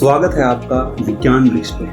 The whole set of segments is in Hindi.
स्वागत है आपका विज्ञान वृक्ष पे,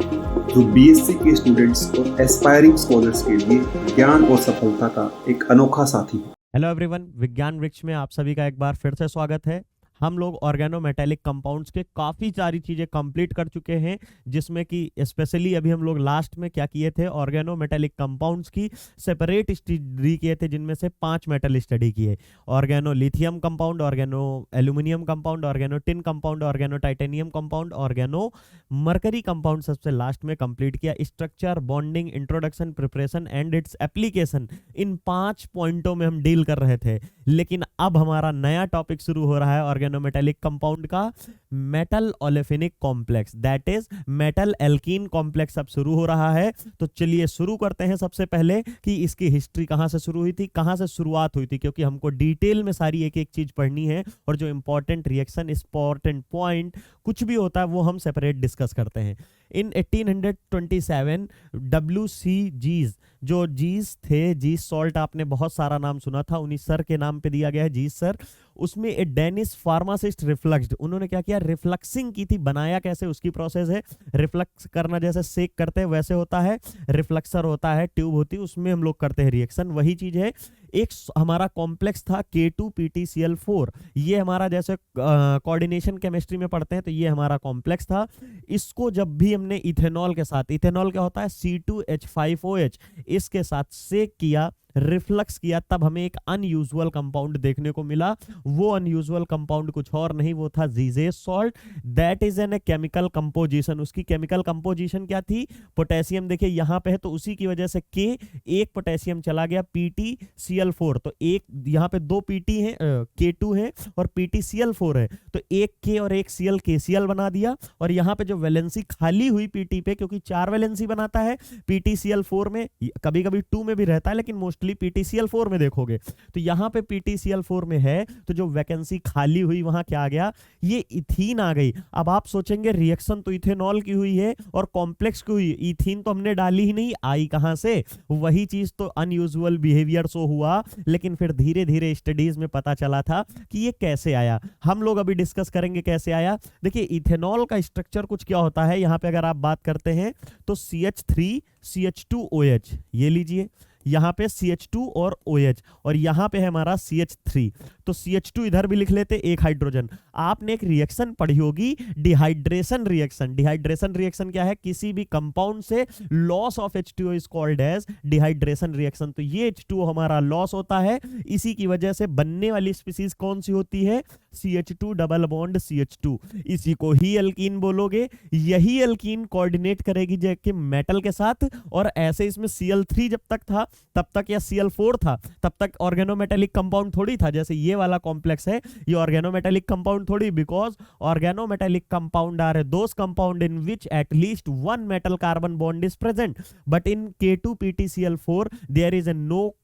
जो बीएससी के स्टूडेंट्स और एस्पायरिंग स्कॉलर्स के लिए ज्ञान और सफलता का एक अनोखा साथी है। हेलो एवरीवन, विज्ञान वृक्ष में आप सभी का एक बार फिर से स्वागत है। हम लोग ऑर्गेनोमेटेलिक कंपाउंड्स के काफ़ी सारी चीज़ें कंप्लीट कर चुके हैं, जिसमें कि स्पेशली अभी हम लोग लास्ट में क्या किए थे, ऑर्गेनोमेटेलिक कंपाउंड्स की सेपरेट स्टडी किए थे, जिनमें से 5 मेटल स्टडी किए। Organo lithium compound, organo aluminium compound, organo tin compound, organo titanium compound, organo mercury compound सबसे लास्ट में कंप्लीट किया। Structure, bonding, introduction, preparation and its application, इन 5 पॉइंटों में हम डील कर रहे थे। लेकिन अब हमारा नया टॉपिक शुरू हो रहा है ऑर्गेनोमेटेलिक कंपाउंड का, metal olefinic complex, that is metal alkene complex अब शुरू हो रहा है। तो चलिए शुरू करते हैं सबसे पहले कि इसकी हिस्ट्री कहां से शुरू हुई थी, कहां से शुरुआत हुई थी, क्योंकि हमको डिटेल में सारी एक एक चीज पढ़नी है और जो इंपॉर्टेंट रिएक्शन, इंपॉर्टेंट पॉइंट कुछ भी होता है वो हम सेपरेट डिस्कस करते हैं। इन 1827 WCGs, जो जीस थे, जीस सॉल्ट आपने बहुत सारा नाम सुना था, उन्हीं सर के नाम पे दिया गया है, जीस सर। उसमें एक डेनिस फार्मासिस्ट रिफ्लक्स्ड, उन्होंने क्या किया, रिफ्लक्सिंग की थी। बनाया कैसे, उसकी प्रोसेस है, रिफ्लक्स करना जैसे सेक करते हैं वैसे होता है, रिफ्लक्सर होता है, ट्यूब होती है, उसमें हम लोग करते हैं रिएक्शन, वही चीज है। एक हमारा कॉम्प्लेक्स था K2PtCl4, ये हमारा जैसे कोऑर्डिनेशन केमिस्ट्री में पढ़ते हैं तो ये हमारा कॉम्प्लेक्स था। इसको जब भी हमने इथेनॉल के साथ, इथेनॉल क्या होता है C2H5OH, इसके साथ सेक किया, रिफ्लक्स किया, तब हमें एक अनयूजुअल कंपाउंड देखने को मिला। वो अनयूजुअल कंपाउंड कुछ और नहीं, वो था Zeise's salt. That is an chemical composition. उसकी केमिकल कंपोजिशन क्या थी, पोटेशियम देखिए यहाँ पे है, तो उसी की वजह से के, एक पोटेशियम चला गया PtCl4, तो एक यहाँ पे 2 Pt है, K2 है और PtCl4 है, तो एक K और एक Cl KCl बना दिया। और यहाँ पे जो वैलेंसी खाली हुई Pt पे, क्योंकि 4 वैलेंसी बनाता है PtCl4 में, कभी कभी 2 में भी रहता है, लेकिन मोस्टली PtCl4 में देखोगे। तो यहाँ पे PtCl4 में है, तो जो वैकेंसी खाली हुई वहां क्या आ गया, ये इथीन आ गई। अब आप सोचेंगे रिएक्शन तो इथेनॉल की हुई है और कॉम्प्लेक्स की हुई, इथीन तो हमने डाली ही नहीं, आई कहां से, वही चीज तो अनयूजुअल बिहेवियर शो हुआ। लेकिन फिर धीरे धीरे स्टडीज में पता चला था कि ये कैसे आया। हम लोग अभी डिस्कस करेंगे कैसे आया। देखिए इथेनॉल का स्ट्रक्चर कुछ क्या होता है, यहां पे अगर आप बात करते हैं तो CH3CH2OH, ये लीजिए, यहाँ पे CH2 और OH, और यहाँ पे है हमारा CH3, तो CH2 इधर भी लिख लेते, एक हाइड्रोजन। आपने एक रिएक्शन पढ़ी होगी, डिहाइड्रेशन रिएक्शन। डिहाइड्रेशन रिएक्शन क्या है, किसी भी कंपाउंड से loss of H2O is called as dehydration reaction. तो ये H2O हमारा लॉस होता है, इसी की वजह से बनने वाली स्पीसीज कौन सी होती है, CH2 डबल बॉन्ड CH2, इसी को ही एल्कीन बोलोगे। यही एल्कीन कोऑर्डिनेट करेगी जैसे मेटल के साथ, और ऐसे इसमें Cl3 जब तक था तब तक, या Cl4 था तब तक ऑर्गेनोमेटेलिक कंपाउंड थोड़ी था। जैसे ये वाला कॉम्प्लेक्स है, ये ऑर्गेनोमेटेलिक कंपाउंड थोड़ी, because organometallic compound are those compound in which at least 1 metal carbon bond is present, but in K2PtCl4 there is no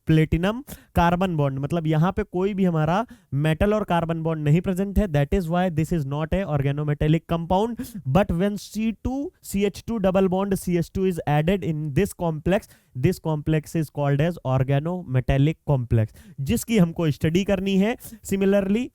platinum carbon bond, मतलब यहां पे कोई भी हमारा मेटल और कार्बन बॉन्ड नहीं प्रेजेंट है। That is why this is not a organometallic compound. But when C2CH2 double bond CH2 is added in this complex is called as organometallic complex, जिसकी हमको स्टडी करनी है। Similarly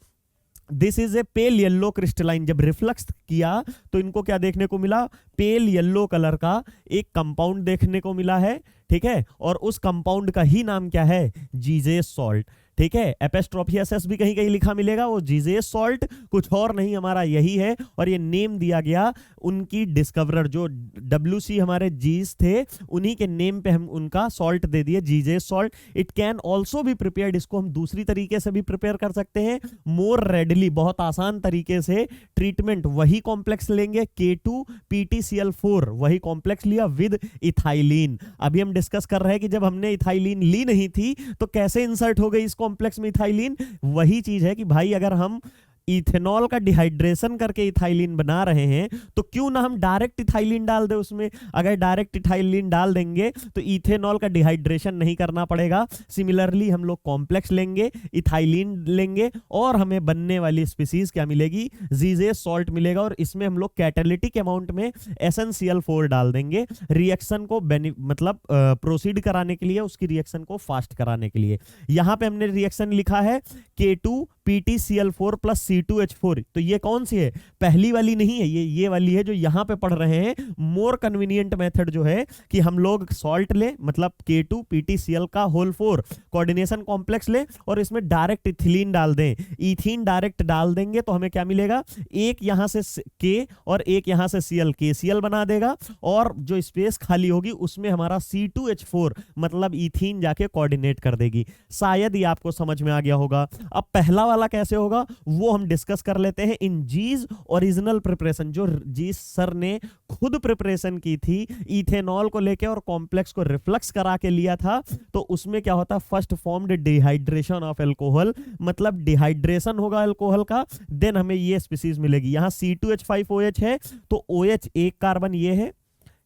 this is a pale yellow crystalline, जब रिफ्लक्स किया तो इनको क्या देखने को मिला, पेल येलो कलर का एक कंपाउंड देखने को मिला है, ठीक है। और उस कंपाउंड का ही नाम क्या है, जीजेस सॉल्ट, ठीक है। एपेस्ट्रोफी एसएस भी कहीं कहीं लिखा मिलेगा, वो जीजेस सॉल्ट कुछ और नहीं हमारा यही है। और ये नेम दिया गया उनकी डिस्कवरर, जो WC हमारे जीस थे, उन्हीं के नेम पे हम उनका सॉल्ट दे दिए, Zeise's salt. It can also be prepared, इसको हम दूसरी तरीके से भी प्रिपेयर कर सकते हैं, मोर रेडली, बहुत आसान तरीके से। ट्रीटमेंट वही कॉम्प्लेक्स लेंगे, K2PtCl4 वही कॉम्प्लेक्स लिया विद इथाइलिन। अभी हम डिस्कस कर रहे हैं कि जब हमने इथाइलिन ली नहीं थी तो कैसे इंसर्ट हो गई इस कॉम्प्लेक्स में इथाइलिन। वही चीज है कि भाई अगर हम इथेनॉल का डिहाइड्रेशन करके इथाइलिन बना रहे हैं तो क्यों ना हम डायरेक्ट इथाइलिन डाल दे उसमें। अगर डायरेक्ट इथाइलिन डाल देंगे तो इथेनॉल का डिहाइड्रेशन नहीं करना पड़ेगा। सिमिलरली हम लोग कॉम्प्लेक्स लेंगे, इथाइलिन लेंगे, और हमें बनने वाली स्पीसीज क्या मिलेगी, जीजेस सॉल्ट मिलेगा। और इसमें हम लोग कैटालिटिक अमाउंट में SnCl4 डाल देंगे, रिएक्शन को मतलब प्रोसीड कराने के लिए, उसकी रिएक्शन को फास्ट कराने के लिए। यहां पे हमने रिएक्शन लिखा है K2PtCl4 + C2H4। तो ये कौन सी है? पहली वाली नहीं है, ये वाली है जो यहाँ पे पढ़ रहे हैं। मोर कन्वीनियंट मेथड जो है कि हम लोग सॉल्ट ले, मतलब K2PtCl का होल 4 कोऑर्डिनेशन कॉम्प्लेक्स ले और इसमें डायरेक्ट इथिलीन डाल दें। इथीन डायरेक्ट डाल देंगे तो हमें क्या मिलेगा? एक यहां से K और एक यहां से Cl, KCl बना देगा, और जो स्पेस खाली होगी उसमें हमारा C2H4 मतलब इथीन जाके कोऑर्डिनेट कर देगी। शायद ये आपको समझ में आ गया होगा। अब पहला वाला कैसे होगा वो हम डिस्कस कर लेते हैं इन जीज ओरिजिनल प्रिपरेशन, जो जीज सर ने खुद प्रिपरेशन की थी इथेनॉल को लेके और कॉम्प्लेक्स को रिफ्लक्स करा के लिया था। तो उसमें क्या होता है? First formed dehydration of alcohol, मतलब डिहाइड्रेशन होगा अल्कोहल का, देन हमें ये स्पीसीज मिलेगी। यहां C2H5OH है तो OH एक कार्बन ये है,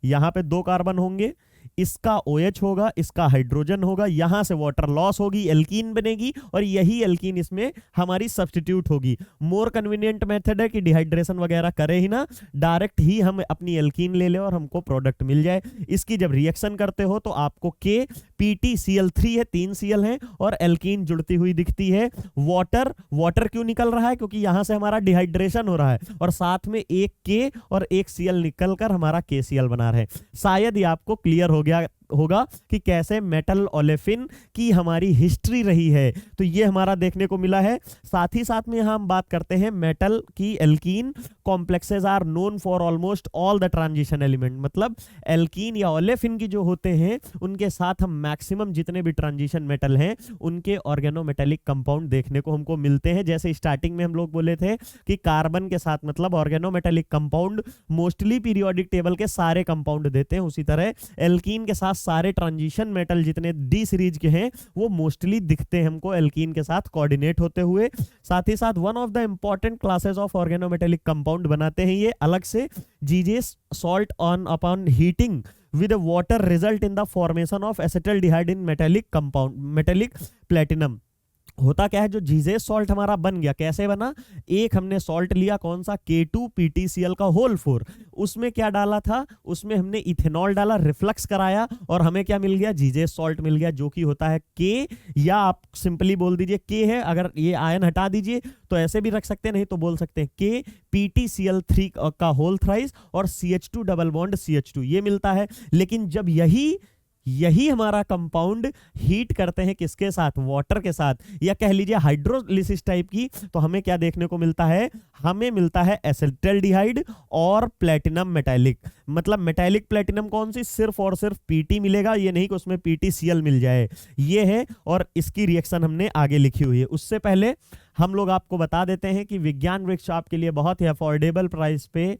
यहां पे 2 कार्बन होंगे, इसका OH होगा, इसका हाइड्रोजन होगा, यहां से वाटर लॉस होगी, एल्कीन बनेगी, और यही एल्कीन इसमें हमारी सब्स्टिट्यूट होगी। मोर कन्वीनियंट मेथड है कि डिहाइड्रेशन वगैरह करे ही ना, डायरेक्ट ही हम अपनी एल्कीन ले ले और हमको प्रोडक्ट मिल जाए। इसकी जब रिएक्शन करते हो तो आपको KPtCl3 है, 3 Cl है, और एल्कीन जुड़ती हुई दिखती है। वाटर क्यों निकल रहा है? क्योंकि यहां से हमारा डिहाइड्रेशन हो रहा है, और साथ में एक K और एक Cl निकल कर हमारा KCl बना रहे। शायद ये आपको क्लियर हो गया होगा कि कैसे मेटल ओलेफिन की हमारी हिस्ट्री रही है। तो ये हमारा देखने को मिला है। साथ ही साथ में यहां हम बात करते हैं मेटल की alkene complexes are known for almost all the transition element, मतलब एल्कीन या ओलेफिन की जो होते हैं उनके साथ हम मैक्सिमम जितने भी ट्रांजिशन मेटल हैं उनके ऑर्गेनोमेटेलिक कंपाउंड देखने को हमको मिलते हैं। जैसे स्टार्टिंग में हम लोग बोले थे कि कार्बन के साथ मतलब organometallic compound mostly periodic table के सारे कंपाउंड देते हैं, उसी तरह एल्कीन के साथ सारे ट्रांजिशन मेटल जितने डी सीरीज के हैं वो मोस्टली दिखते हैं हमको एल्कीन के साथ कोऑर्डिनेट होते हुए। साथ ही साथ one of the important classes of organometallic compound बनाते हैं ये अलग से। Zeise's salt on upon heating with water result in the formation of acetaldehyde in metallic platinum। होता क्या है? जो जीजेस सॉल्ट हमारा बन गया, कैसे बना? एक हमने सॉल्ट लिया, कौन सा? K2PtCl का होल 4, उसमें क्या डाला था? उसमें हमने इथेनॉल डाला, रिफ्लक्स कराया, और हमें क्या मिल गया? जीजेस सॉल्ट मिल गया, जो कि होता है K, या आप सिंपली बोल दीजिए K है। अगर ये आयन हटा दीजिए तो ऐसे भी रख सकते हैं, नहीं तो बोल सकते हैं KPtCl3 का होल थ्राइस और CH2 डबल बॉन्ड CH2, ये मिलता है। लेकिन जब यही हमारा कंपाउंड हीट करते हैं किसके साथ? वाटर के साथ, या कह लीजिए हाइड्रोलिसिस टाइप की, तो हमें क्या देखने को मिलता है? हमें मिलता है एसिटाल्डिहाइड और प्लेटिनम मेटालिक। मतलब मेटालिक प्लेटिनम कौन सी? सिर्फ और सिर्फ Pt मिलेगा, ये नहीं कि उसमें PtCl मिल जाए, ये है। और इसकी रिएक्शन हमने आगे लिखी हुई है। उससे पहले हम लोग आपको बता देते हैं कि विज्ञान वृक्ष आपके लिए बहुत ही अफोर्डेबल प्राइस पे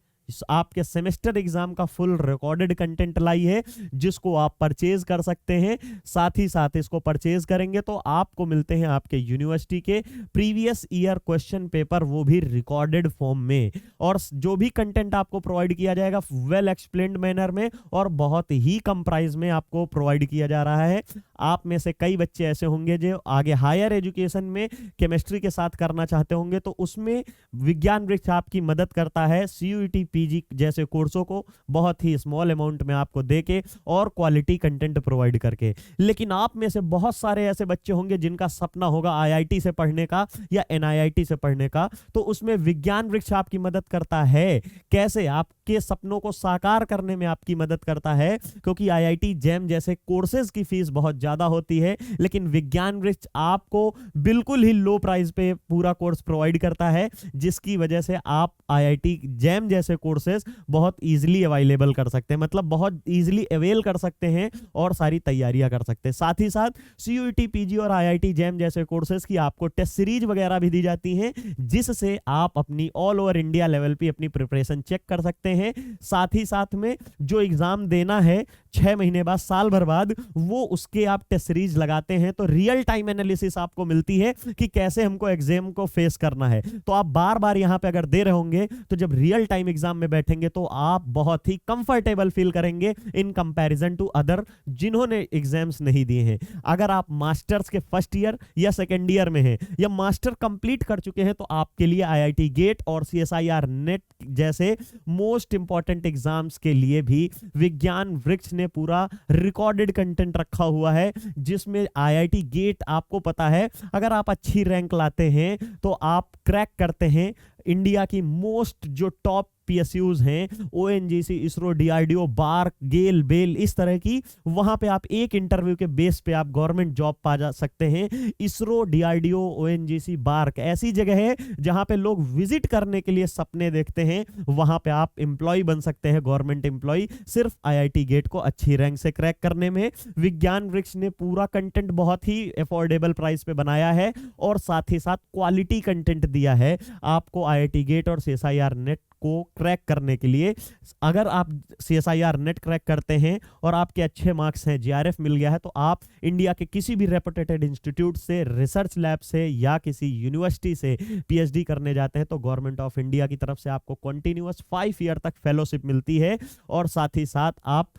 आपके सेमेस्टर एग्जाम का फुल रिकॉर्डेड कंटेंट लाई है, जिसको आप परचेज कर सकते हैं। साथ ही साथ इसको परचेज करेंगे तो आपको मिलते हैं आपके यूनिवर्सिटी के प्रीवियस ईयर क्वेश्चन पेपर, वो भी रिकॉर्डेड फॉर्म में, और जो भी कंटेंट आपको प्रोवाइड किया जाएगा वेल एक्सप्लेन्ड मैनर में और बहुत ही कम प्राइस में आपको प्रोवाइड किया जा रहा है। आप में से कई बच्चे ऐसे होंगे जो आगे हायर एजुकेशन में केमिस्ट्री के साथ करना चाहते होंगे, तो उसमें विज्ञान वृक्ष आपकी मदद करता है CUET PG जैसे कोर्सों को बहुत ही स्मॉल अमाउंट में आपको देके और क्वालिटी कंटेंट प्रोवाइड करके। लेकिन आप में से बहुत सारे ऐसे बच्चे होंगे जिनका सपना होगा IIT से पढ़ने का या NIIT से पढ़ने का, तो उसमें विज्ञान वृक्ष आपकी मदद करता है। कैसे? आपके सपनों को साकार करने में आपकी मदद करता है, क्योंकि IIT JAM जैसे कोर्सेज की फीस बहुत ज्यादा होती है, लेकिन विज्ञान वृक्ष आपको बिल्कुल ही लो प्राइस पे पूरा कोर्स प्रोवाइड करता है, जिसकी वजह से आप IIT JAM जैसे कोर्सेज बहुत इजीली अवेलेबल कर सकते हैं, मतलब बहुत इजीली अवेल कर सकते हैं और सारी तैयारियां कर सकते हैं। साथ ही साथ CUET PG और IIT JAM जैसे कोर्सेज की आपको टेस्ट सीरीज वगैरह भी दी जाती हैं, जिससे आप अपनी ऑल ओवर इंडिया लेवल पे अपनी प्रिपरेशन चेक कर सकते हैं। साथ ही साथ में जो एग्जाम देना है 6 महीने बाद, साल भर बाद, वो उसके आप टेस्ट सीरीज लगाते हैं तो रियल टाइम एनालिसिस आपको मिलती है कि कैसे हमको एग्जाम को फेस करना है। तो आप बार बार यहां पे अगर दे रहे होंगे तो जब रियल टाइम एग्जाम में बैठेंगे तो आप बहुत ही कंफर्टेबल फील करेंगे इन कंपैरिजन टू अदर जिन्होंने एग्जाम्स नहीं दिए हैं। अगर आप मास्टर्स के फर्स्ट ईयर या सेकेंड ईयर में हैं या मास्टर कंप्लीट कर चुके हैं, तो आपके लिए IIT गेट और CSIR नेट जैसे मोस्ट इंपॉर्टेंट एग्जाम्स के लिए भी विज्ञान वृक्ष ने ने पूरा रिकॉर्डेड कंटेंट रखा हुआ है, जिसमें आईआईटी गेट, आपको पता है अगर आप अच्छी रैंक लाते हैं तो आप क्रैक करते हैं इंडिया की मोस्ट जो टॉप पीएसयूज हैं, ओएनजीसी, इसरो, डीआरडीओ, बार्क, गेल, बेल, इस तरह की, वहां पे आप एक इंटरव्यू के बेस पे आप गवर्नमेंट जॉब पा जा सकते हैं। इसरो, डीआरडीओ, ओएनजीसी, बार्क ऐसी जगह है जहां पे लोग विजिट करने के लिए सपने देखते हैं, वहां पे आप एम्प्लॉय बन सकते हैं, गवर्नमेंट एम्प्लॉय, सिर्फ आईआईटी गेट को अच्छी रैंक से क्रैक करने में। विज्ञान वृक्ष ने पूरा कंटेंट बहुत ही अफोर्डेबल प्राइस पे बनाया है और साथ ही साथ क्वालिटी कंटेंट दिया है आपको आईआईटी गेट और सीएसआईआर नेट को क्रैक करने के लिए। अगर आप सीएसआईआर नेट क्रैक करते हैं और आपके अच्छे मार्क्स हैं, जीआरएफ मिल गया है, तो आप इंडिया के किसी भी रेपुटेटेड इंस्टीट्यूट से, रिसर्च लैब से या किसी यूनिवर्सिटी से पीएचडी करने जाते हैं तो गवर्नमेंट ऑफ इंडिया की तरफ से आपको कंटिन्यूअस 5 ईयर तक फेलोशिप मिलती है और साथ ही साथ आप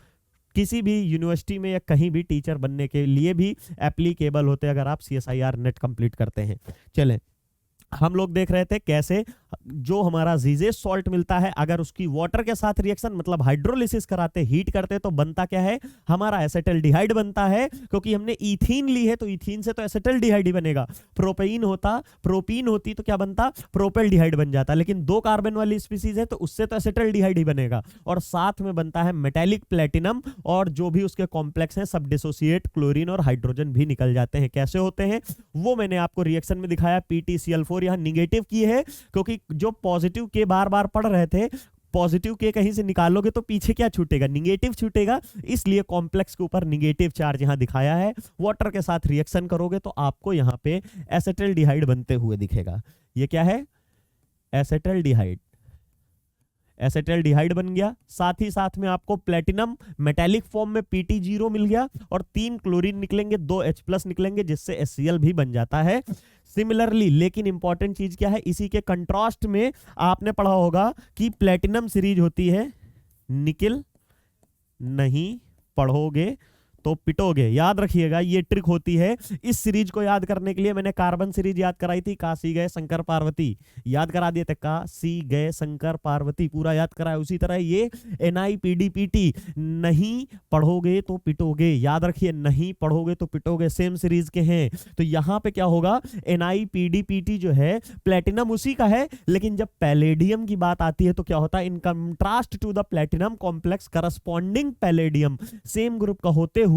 किसी भी यूनिवर्सिटी में या कहीं भी टीचर बनने के लिए भी एप्लीकेबल होते हैं अगर आप सीएसआईआर नेट कंप्लीट करते हैं। चलें, हम लोग देख रहे थे कैसे जो हमारा जीजेस सॉल्ट मिलता है, अगर उसकी वाटर के साथ रिएक्शन मतलब हाइड्रोलिसिस कराते, हीट करते, तो बनता क्या है, हमारा एसिटल्डिहाइड बनता है। क्योंकि हमने इथीन ली है तो इथीन से तो एसिटल्डिहाइड ही बनेगा। प्रोपीन होती तो क्या बनता, प्रोपेल्डिहाइड बन जाता। लेकिन 2 कार्बन वाली स्पीसीज है तो उससे तो एसिटल्डिहाइड ही बनेगा और साथ में बनता है मेटेलिक प्लेटिनम और जो भी उसके कॉम्प्लेक्स हैं सब डिसोसिएट, क्लोरीन और हाइड्रोजन भी निकल जाते हैं। कैसे होते हैं वो मैंने आपको रिएक्शन में दिखाया। PtCl4 यहां निगेटिव की है क्योंकि जो पॉजिटिव के बार बार पढ़ रहे थे, पॉजिटिव के कहीं से निकालोगे तो पीछे क्या छूटेगा, निगेटिव छूटेगा, इसलिए कॉम्प्लेक्स के ऊपर निगेटिव चार्ज यहां दिखाया है। वाटर के साथ रिएक्शन करोगे तो आपको यहां पे एसिटल्डिहाइड बनते हुए दिखेगा। ये क्या है, एसिटल्डिहाइड, एसिटल्डिहाइड बन गया। साथ ही साथ में आपको प्लेटिनम मेटेलिक फॉर्म में Pt0 मिल गया और 3 क्लोरीन निकलेंगे, 2 H+ निकलेंगे, जिससे HCl भी बन जाता है। सिमिलरली, लेकिन इंपॉर्टेंट चीज क्या है, इसी के कंट्रास्ट में आपने पढ़ा होगा कि प्लेटिनम सीरीज होती है, निकिल नहीं पढ़ोगे तो पिटोगे। याद रखिएगा, ये ट्रिक होती है। इस सीरीज को याद करने के लिए मैंने कार्बन सीरीज याद कराई थी, काशी गए शंकर पार्वती, याद करा दिए थे, काशी गए शंकर पार्वती पूरा याद कराया। उसी तरह ये NiPDPT, नहीं पढ़ोगे तो पिटोगे, याद रखिए, नहीं पढ़ोगे तो पिटोगे, सेम सीरीज के हैं। तो यहां पे क्या होगा, NiPDPT जो है प्लेटिनम उसी का है, लेकिन जब पैलेडियम की बात आती है तो क्या होता है, in contrast to the platinum complex corresponding palladium same group का होते हुए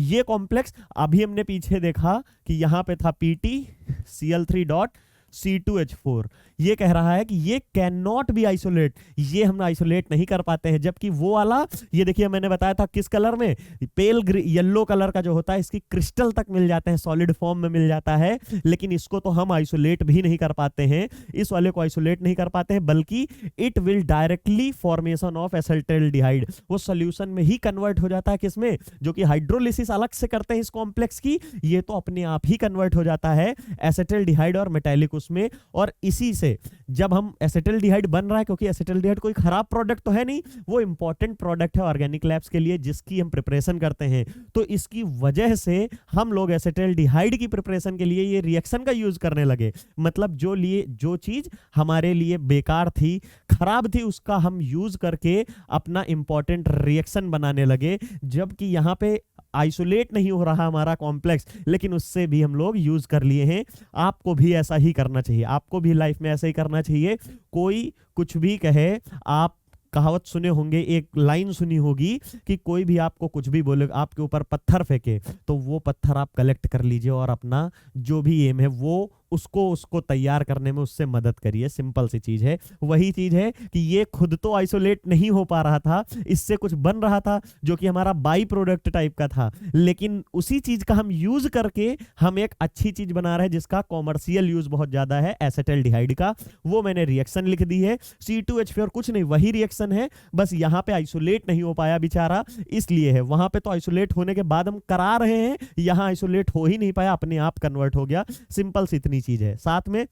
ये कॉम्प्लेक्स, अभी हमने पीछे देखा कि यहां पे था PtCl3.C2H4, ये कह रहा है कि ये कैन नॉट बी आइसोलेट, ये हम आइसोलेट नहीं कर पाते हैं। जबकि वो वाला, ये देखिए मैंने बताया था किस कलर में, पेल येलो कलर का जो होता है, इसकी क्रिस्टल तक मिल जाते हैं, सॉलिड फॉर्म में मिल जाता है, लेकिन इसको तो हम आइसोलेट भी नहीं कर पाते हैं, इस वाले को आइसोलेट नहीं कर पाते हैं, बल्कि it will directly formation of acetaldehyde, वो सोल्यूशन में ही कन्वर्ट हो जाता है। किसमें, जो कि हाइड्रोलिसिस अलग से करते हैं इस कॉम्प्लेक्स की, ये तो अपने आप ही कन्वर्ट हो जाता है एसिटल्डिहाइड और मेटालिक उसमें। और इसी से जब हम एसिटल्डिहाइड बन रहा है, क्योंकि एसिटल्डिहाइड कोई खराब प्रोडक्ट तो है नहीं, वो इंपॉर्टेंट प्रोडक्ट है ऑर्गेनिक लैब्स के लिए जिसकी हम प्रिपरेशन करते हैं, तो इसकी वजह से हम लोग एसिटल्डिहाइड की प्रिपरेशन के लिए ये रिएक्शन का यूज करने लगे। मतलब जो चीज हमारे लिए बेकार थी, खराब थी, उसका हम यूज करके अपना इंपॉर्टेंट रिएक्शन बनाने लगे। जबकि यहां पे आइसोलेट नहीं हो रहा हमारा कॉम्प्लेक्स, लेकिन उससे भी हम लोग यूज कर लिए हैं। आपको भी ऐसा ही करना चाहिए, आपको भी लाइफ में ऐसा ही करना चाहिए। कोई कुछ भी कहे, आप कहावत सुने होंगे, एक लाइन सुनी होगी कि कोई भी आपको कुछ भी बोले, आपके ऊपर पत्थर फेंके, तो वो पत्थर आप कलेक्ट कर लीजिए और अपना जो भी एम है वो उसको तैयार करने में उससे मदद करिए। सिंपल सी चीज है। वही चीज है कि ये खुद तो आइसोलेट नहीं हो पा रहा था, इससे कुछ बन रहा था जो कि हमारा बाई प्रोडक्ट टाइप का था, लेकिन उसी चीज का हम यूज करके हम एक अच्छी चीज बना रहे हैं जिसका कॉमर्शियल यूज बहुत ज्यादा है, एसिटल्डिहाइड का। वो मैंने रिएक्शन लिख दी है, C2H4 कुछ नहीं, वही रिएक्शन है, बस यहाँ पे आइसोलेट नहीं हो पाया बेचारा, इसलिए है। वहां पे तो आइसोलेट होने के बाद हम करा रहे हैं, यहाँ आइसोलेट हो ही नहीं पाया, अपने आप कन्वर्ट हो गया। सिंपल सी इतनी चीज है। साथ में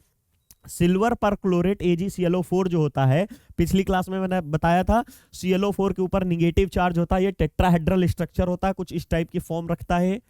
सिल्वर पर क्लोरेट AgClO4 जो होता है, पिछली क्लास में मैंने बताया था, ClO4 के ऊपर निगेटिव चार्ज होता है, ये टेट्राहेड्रल स्ट्रक्चर होता है, कुछ इस टाइप की फॉर्म रखता है।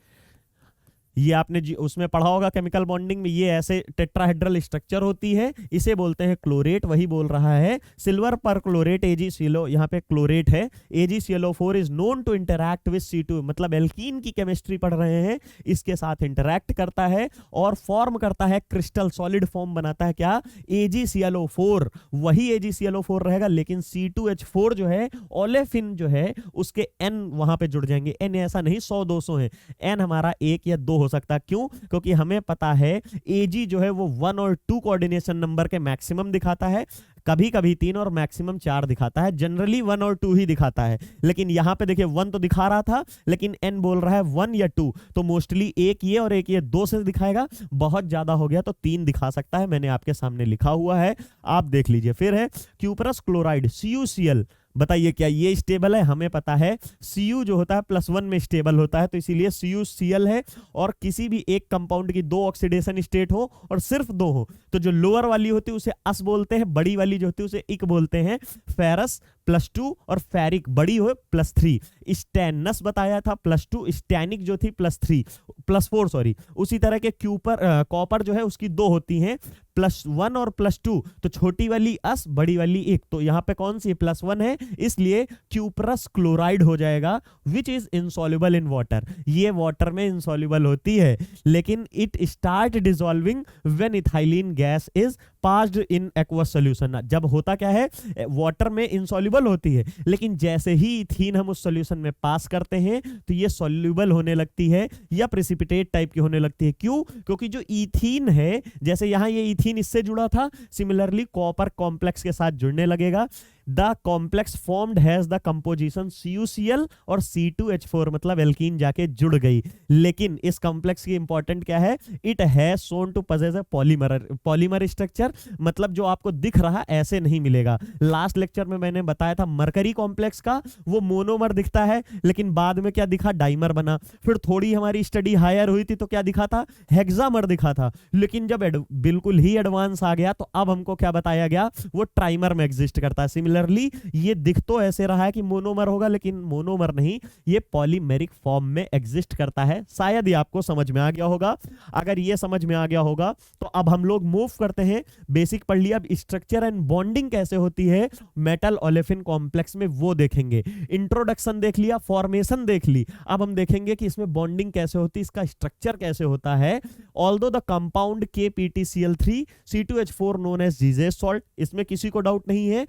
ये आपने उसमें पढ़ा होगा केमिकल बॉन्डिंग में, ये ऐसे टेट्राहेड्रल स्ट्रक्चर होती है, इसे बोलते हैं क्लोरेट। वही बोल रहा है सिल्वर पर क्लोरेट AgClO, यहाँ पे क्लोरेट है। AgClO4 is known to interact with C2, मतलब एल्कीन की केमिस्ट्री पढ़ रहे हैं, इसके साथ इंटरैक्ट करता है और फॉर्म करता है क्रिस्टल, सॉलिड फॉर्म बनाता है क्या, AgClO4। वही AgClO4 रहेगा, लेकिन C2H4 जो है ओलेफिन जो है उसके N वहां पे जुड़ जाएंगे। N ऐसा नहीं 100-200 है, N हमारा 1 या 2 हो सकता। क्यों? क्योंकि हमें पता है Ag जो है वो 1 और 2 कोऑर्डिनेशन नंबर के मैक्सिमम दिखाता है, कभी कभी 3 और मैक्सिमम 4 दिखाता है, जनरली 1 और 2 ही दिखाता है। लेकिन यहां पे देखिए 1 तो दिखा रहा था, लेकिन N बोल रहा है 1 या 2, तो मोस्टली एक ये और एक ये 2 से दिखाएगा। बहुत ज्यादा हो गया तो 3 दिखा सकता है, मैंने आपके सामने लिखा हुआ है, आप देख लीजिए। फिर है क्यूपरस क्लोराइड CuCl, बताइए क्या ये स्टेबल है? हमें पता है Cu जो होता है +1 में स्टेबल होता है, तो इसीलिए CuCl है। और किसी भी एक कंपाउंड की 2 ऑक्सीडेशन स्टेट हो और सिर्फ 2 हो, तो जो लोअर वाली होती है उसे अस बोलते हैं, बड़ी वाली जो होती है उसे इक बोलते हैं। फेरस +2 और फेरिक बड़ी हो +3। स्टैनस बताया था +2, स्टैनिक जो थी +4 सॉरी। उसी तरह के कॉपर जो है उसकी 2 होती हैं, +1 और +2, तो छोटी वाली अस, बड़ी वाली एक, तो यहाँ पे कौन सी +1 है, इसलिए क्यूपरस क्लोराइड हो जाएगा, which is insoluble in water. ये वाटर में इनसॉल्युबल होती है, लेकिन it start dissolving when ethylene gas is passed in aqueous solution. जब होता क्या है, वाटर में इनसॉल्युबल होती है, लेकिन जैसे ही इथीन हम उस सॉल्यूशन में पास करते हैं तो ये सॉल्युबल होने लगती है या प्रेसिपिटेट टाइप की होने लगती है। क्यों? क्योंकि जो इथीन है, जैसे यहां ये इथीन इससे जुड़ा था, सिमिलरली कॉपर कॉम्प्लेक्स के साथ जुड़ने लगेगा। The complex formed has the composition CuCl और C2H4, मतलब एल्कीन जाके जुड़ गई। लेकिन इस कॉम्प्लेक्स की इंपॉर्टेंट क्या है, it has shown to possess a polymer structure, मतलब जो आपको दिख रहा ऐसे नहीं मिलेगा। लास्ट लेक्चर में मैंने बताया था मरकरी कॉम्प्लेक्स का वो मोनोमर दिखता है, लेकिन बाद में क्या दिखा, डाइमर बना। फिर थोड़ी हमारी स्टडी हायर हुई थी तो क्या दिखा था, हेक्सामर दिखा था। लेकिन जब बिल्कुल ही एडवांस आ गया तो अब हमको क्या बताया गया, वो ट्राइमर में एग्जिस्ट करता है। सिमिलरली ये दिख तो ऐसे रहा है कि मोनोमर होगा, लेकिन मोनोमर नहीं, ये पॉलीमेरिक फॉर्म में एग्जिस्ट करता है। शायद ये आपको समझ में आ गया होगा। अगर ये समझ में आ गया होगा तो अब हम लोग मूव करते हैं, बेसिक पढ़ लिया, अब स्ट्रक्चर एंड बॉन्डिंग कैसे होती है मेटल ओलेफिन कॉम्प्लेक्स में वो देखेंगे। इंट्रोडक्शन देख लिया, फॉर्मेशन देख ली, अब हम देखेंगे कि इसमें बॉन्डिंग कैसे होती है, इसका स्ट्रक्चर कैसे होता है। Although the compound KPtCl3 C2H4 known as Zeise's salt, इसमें किसी को डाउट नहीं है,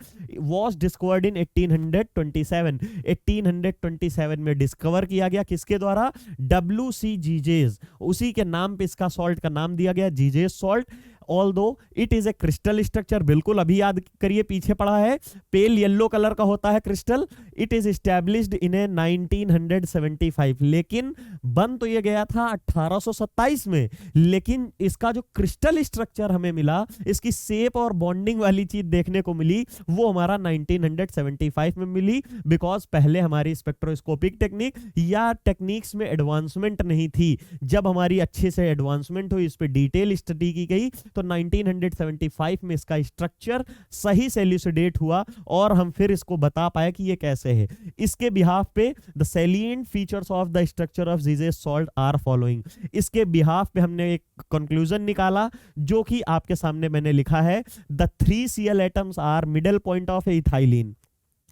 was discovered in 1827। 1827 में डिस्कवर किया गया, किसके द्वारा, WC जीजेस, उसी के नाम पे इसका सॉल्ट का नाम दिया गया, Zeise's salt. Although it is a crystal structure, बिल्कुल अभी याद करिए पीछे पढ़ा है, पेल येलो कलर का होता है crystal. It is established in a 1975, लेकिन बन तो ये गया था 1827 में, लेकिन इसका जो क्रिस्टल स्ट्रक्चर हमें मिला, इसकी शेप और बॉन्डिंग वाली चीज देखने को मिली, वो हमारा 1975 में मिली। बिकॉज पहले हमारी स्पेक्ट्रोस्कोपिक टेक्निक या टेक्निक्स में एडवांसमेंट नहीं थी। जब हमारी अच्छे से एडवांसमेंट हुई, इस पर डिटेल स्टडी की गई, तो 1975 में इसका स्ट्रक्चर सही से एल्यूसिडेट हुआ और हम फिर इसको बता पाए कि ये कैसे है। इसके बिहाफ पे the salient features of the structure of Zeise's salt are following, इसके बिहाफ पे हमने एक कंक्लूजन निकाला जो कि आपके सामने मैंने लिखा है। The 3 Cl atoms are middle point of ethylene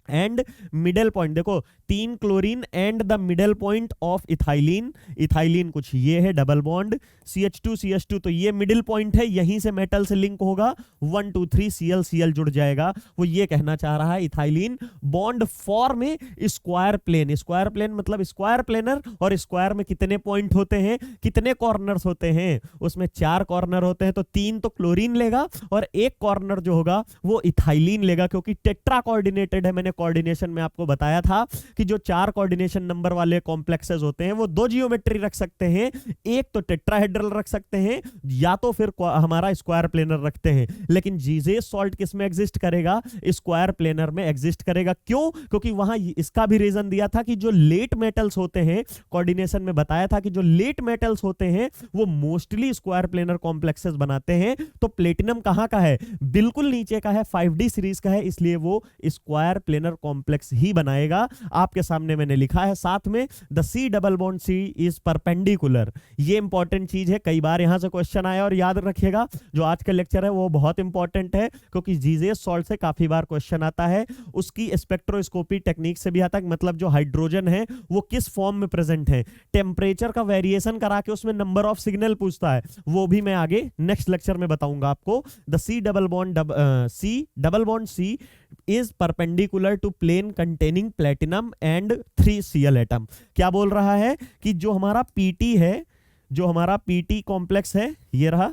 and middle point, देखो 3 chlorine and the middle point of ethylene. Ethylene कुछ ये है, डबल बॉन्ड CH2 तो ये मिडिल पॉइंट है, यहीं से मेटल से लिंक होगा, 1 2 3 Cl जुड़ जाएगा। वो ये कहना चाह रहा है इथाइलिन बॉन्ड फॉर्म में स्क्वायर प्लेन, स्क्वायर प्लेन मतलब स्क्वायर प्लेनर, और स्क्वायर में कितने पॉइंट होते हैं, कितने कॉर्नर्स होते हैं, उसमें 4 कॉर्नर होते हैं, तो 3 तो क्लोरीन लेगा और 1 कॉर्नर जो होगा वो इथाइलिन लेगा, क्योंकि टेट्रा कोऑर्डिनेटेड है। मैंने कोऑर्डिनेशन में आपको बताया था कि जो 4 कोऑर्डिनेशन नंबर वाले कॉम्प्लेक्सेस होते हैं वो 2 जियोमेट्री रख सकते हैं, एक तो टेट्राहेड्रल रख सकते हैं या तो फिर हमारा स्क्वायर प्लेनर रखते हैं। लेकिन जीजेस सॉल्ट किस में एग्जिस्ट करेगा, स्क्वायर प्लेनर में एग्जिस्ट करेगा। क्यों? क्योंकि वहां इसका भी रीजन दिया था कि जो लेट मेटल्स होते हैं, कोऑर्डिनेशन में बताया था कि जो लेट मेटल्स होते हैं वो मोस्टली स्क्वायर प्लेनर कॉम्प्लेक्सेस बनाते हैं। तो प्लेटिनम कहां का है, बिल्कुल नीचे का है, 5D सीरीज का है, इसलिए वो स्क्वायर प्लेनर प्लेनर कॉम्प्लेक्स ही बनाएगा। आपके सामने मैंने लिखा है साथ में the C double bond C is perpendicular. ये इंपॉर्टेंट चीज है, कई बार यहां से क्वेश्चन आया और याद रखिएगा जो आज का लेक्चर है वो बहुत इंपॉर्टेंट है क्योंकि जीजेस सॉल्ट से काफी बार क्वेश्चन आता है। उसकी स्पेक्ट्रोस्कोपी टेक्निक से भी आता है, मतलब जो हाइड्रोजन है वो किस फॉर्म में प्रेजेंट है, टेम्परेचर का वेरिएशन करा के उसमें नंबर ऑफ सिग्नल पूछता है, वो भी मैं आगे नेक्स्ट लेक्चर में बताऊंगा आपको। The C double bond C is perpendicular to plane containing platinum and 3Cl atom. क्या बोल रहा है कि जो हमारा पीटी है, जो हमारा पीटी कॉम्प्लेक्स है ये रहा,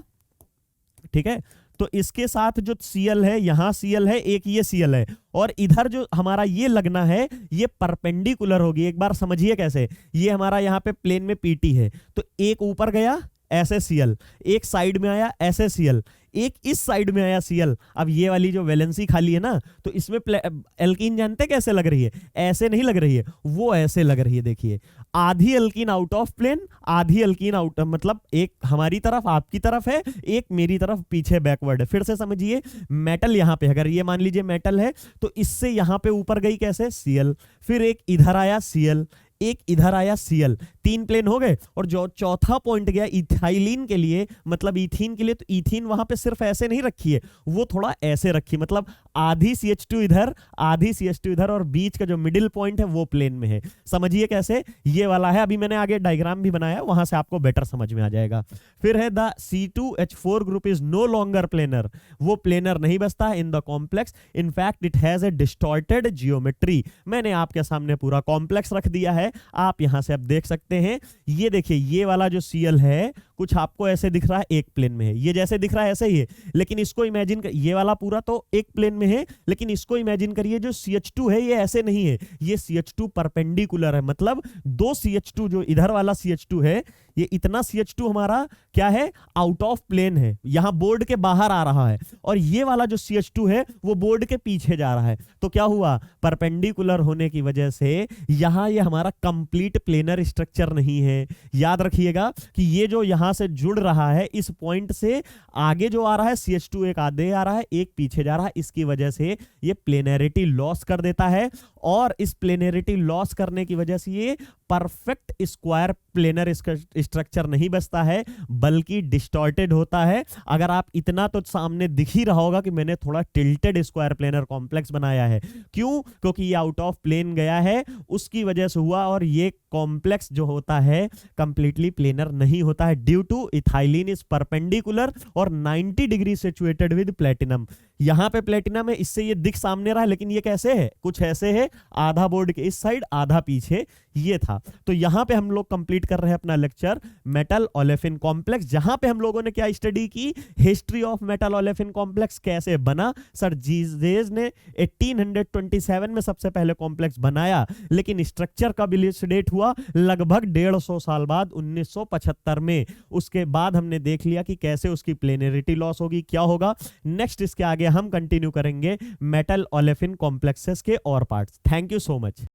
ठीक है, तो इसके साथ जो Cl है, यहां Cl है, एक ये Cl है, और इधर जो हमारा ये लगना है ये परपेंडिकुलर होगी। एक बार समझिए कैसे, ये हमारा यहाँ पे प्लेन में पीटी है, तो एक ऊपर गया ऐसे Cl, एक साइड में आया ऐसे Cl, एक इस साइड में आया Cl। अब ये वाली जो वैलेंसी खाली है ना, तो इसमें एल्कीन जानते कैसे लग रही है, ऐसे नहीं लग रही है, वो ऐसे लग रही है। देखिए आधी एल्कीन आउट ऑफ प्लेन, आधी एल्कीन आउट, मतलब एक हमारी तरफ आपकी तरफ है, एक मेरी तरफ पीछे बैकवर्ड है। फिर से समझिए, मेटल यहां पे, अगर ये मान लीजिए मेटल है तो इससे यहां पे ऊपर गई कैसे Cl, फिर एक इधर आया Cl, एक इधर आया Cl, 3 प्लेन हो गए। और जो चौथा पॉइंट गया इथाइलिन के लिए, मतलब ईथीन के लिए, तो ईथीन वहां पे सिर्फ ऐसे नहीं रखी है, वो थोड़ा ऐसे रखी, मतलब आधी CH2 इधर, आधी CH2 इधर, और बीच का जो मिडिल पॉइंट है वो प्लेन में है। समझिए कैसे, ये वाला है, अभी मैंने आगे डायग्राम भी बनाया, वहां से आपको बेटर समझ में आ जाएगा। फिर है the C2H4 group is no longer planar, वो प्लेनर नहीं बचता in the complex, in fact it has a distorted geometry. मैंने आपके सामने पूरा कॉम्प्लेक्स रख दिया है, आप यहां से अब देख सकते हैं। ये देखिए, ये वाला जो Cl है कुछ आपको ऐसे दिख रहा है, एक प्लेन में है, ये जैसे दिख रहा है ऐसे ही है, लेकिन इसको इमेजिन कर, ये वाला पूरा तो एक प्लेन में है, लेकिन इसको इमेजिन करिए जो CH2 है ये ऐसे नहीं है, ये CH2 परपेंडिकुलर है, मतलब दो CH2, जो इधर वाला CH2 है, ये इतना CH2 हमारा क्या है, आउट ऑफ प्लेन है, यहां बोर्ड के बाहर आ रहा है, और ये वाला जो CH2 है वो बोर्ड के पीछे जा रहा है। तो क्या हुआ, परपेंडिकुलर होने की वजह से यहां ये हमारा कंप्लीट प्लेनर स्ट्रक्चर नहीं है। याद रखिएगा कि ये जो यहां से जुड़ रहा है, इस पॉइंट से आगे जो आ रहा है CH2, एक आगे आ रहा है, एक पीछे जा रहा है, इसकी वजह से ये प्लेनरिटी लॉस कर देता है, और इस प्लेनरिटी लॉस करने की वजह से ये परफेक्ट स्क्वायर प्लेनर स्ट्रक्चर नहीं बचता है, बल्कि डिस्टॉर्टेड होता है। अगर आप इतना तो सामने दिख ही रहा होगा कि मैंने थोड़ा टिल्टेड स्क्वायर प्लेनर कॉम्प्लेक्स बनाया है, क्यों, क्योंकि ये आउट ऑफ प्लेन गया है, उसकी वजह से हुआ, और ये कॉम्प्लेक्स जो होता है कंप्लीटली प्लेनर नहीं होता है, due to ethylene is perpendicular और 90 डिग्री सिचुएटेड विद प्लेटिनम। यहां पे प्लेटिनम है, इससे ये दिख सामने रहा है, लेकिन ये कैसे है, कुछ ऐसे है, आधा बोर्ड के इस साइड, आधा पीछे, ये था। तो यहां पे हम लोग कंप्लीट कर रहे हैं अपना लेक्चर मेटल ओलेफिन कॉम्प्लेक्स, जहां पे हम लोगों ने क्या स्टडी की, history of metal olefin complex कैसे बना। सर जीजेस ने 1827 में सबसे पहले कॉम्प्लेक्स बनाया, लेकिन स्ट्रक्चर का इलुसिडेट हुआ लगभग 150 साल बाद, 1975 में। उसके बाद हमने देख लिया कि कैसे उसकी प्लेनरिटी लॉस होगी, क्या होगा। नेक्स्ट इसके आगे हम कंटिन्यू करेंगे मेटल ओलेफिन कॉम्प्लेक्सेस के और parts. Thank you so much.